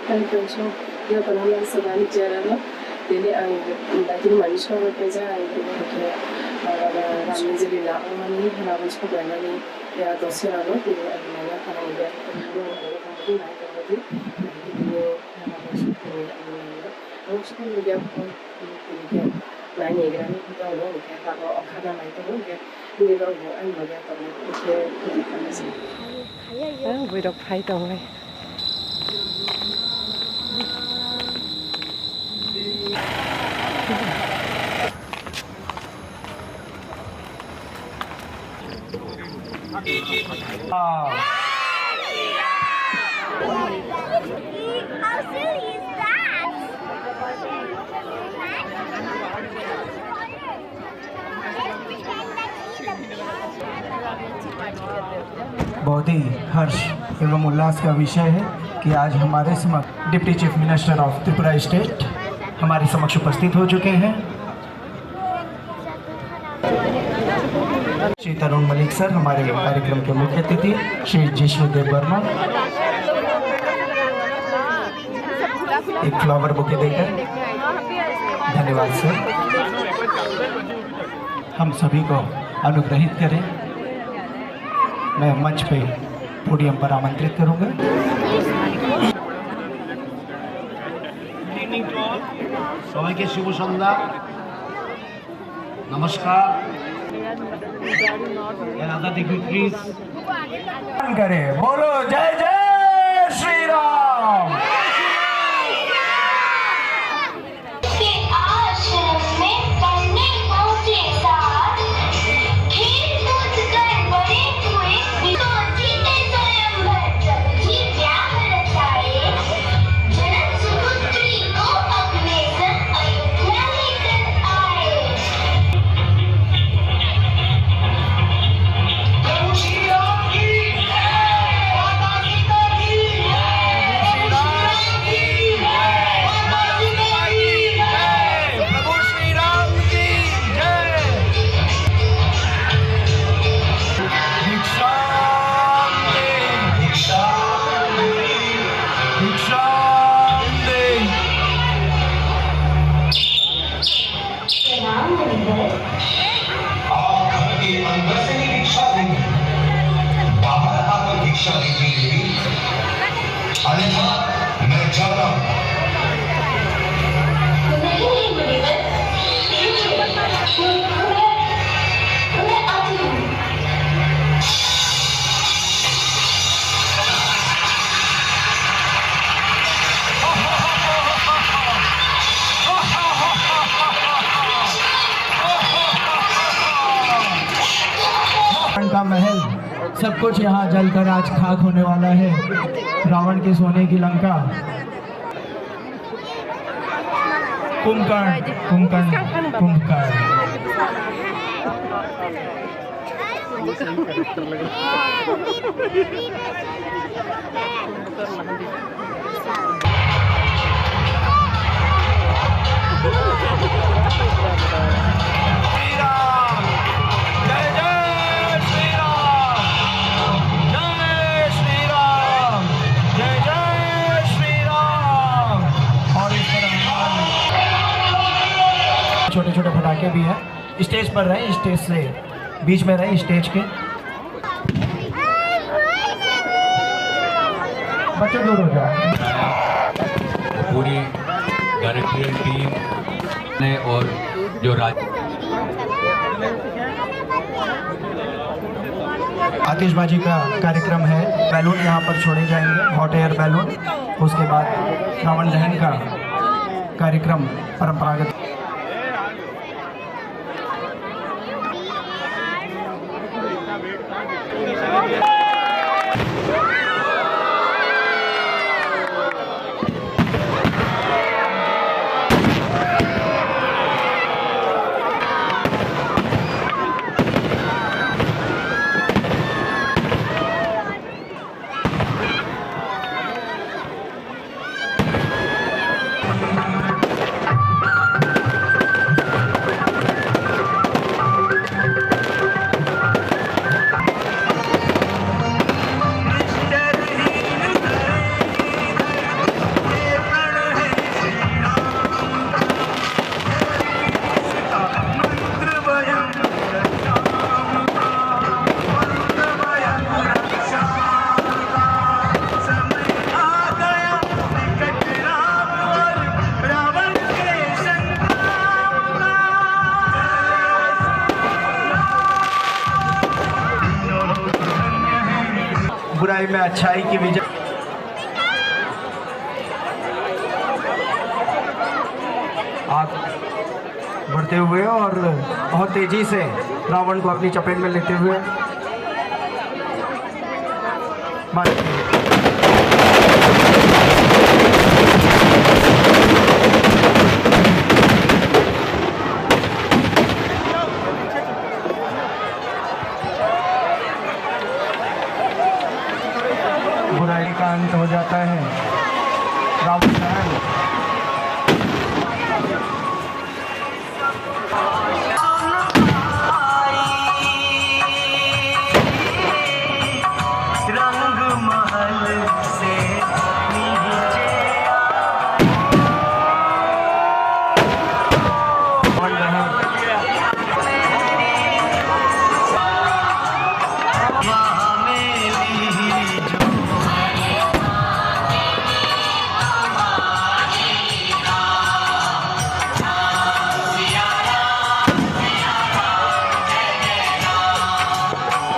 좀 이어폰 하면서 많이 자라나 내내 안 나중에 많이 처음에 빼자 이렇게 남들이 나오니 하나고 싶어 하나니 내가 더 싫어하고 그리고 아니면 하나님의 공부를 공부도 많이 되거든 그리고 하나고 싶어 아니면 하고 싶은 얘기하고 이렇게 많이 얘기를 하는 것도 이렇게 하고 하다 많이 되고 이렇게 우리가 뭐 아니 뭐냐 또 이렇게 하면서 Vui đọc hay rồi. How silly is that? बहुत ही हर्ष एवं उल्लास का विषय है कि आज हमारे समक्ष deputy chief minister of Tripura state हमारे समक्ष उपस्थित हो चुके हैं। श्री तरुण मलिक सर हमारे कार्यक्रम के मुख्य अतिथि, श्री जिष्णुदेव वर्मा एक फ्लावर बुके देकर धन्यवाद सर। हम सभी को अनुग्रहित करें। मैं मंच पे पोडियम पर आमंत्रित करूंगा। সবাইকে শুভ সন্ধ্যা, নমস্কার। राधा देखी प्लीज करें, बोलो जय जय श्री राम। का महल सब कुछ यहाँ जलकर आज खाक होने वाला है। रावण के सोने की लंका कुंभकर्ण कुंभकर्ण कुंभकर्ण। छोटे छोटे पटाखे भी हैं। स्टेज पर रहे, स्टेज से बीच में रहे, स्टेज के बच्चे दूर हो जाए। पूरी डायरेक्टोरियल टीम ने और जो आतिशबाजी का कार्यक्रम है। बैलून यहाँ पर छोड़े जाएंगे, हॉट एयर बैलून। उसके बाद रावण दहन का कार्यक्रम परंपरागत। अच्छाई की विजय। आग बढ़ते हुए और बहुत तेजी से रावण को अपनी चपेट में लेते हुए बुराई का अंत हो जाता है। रावण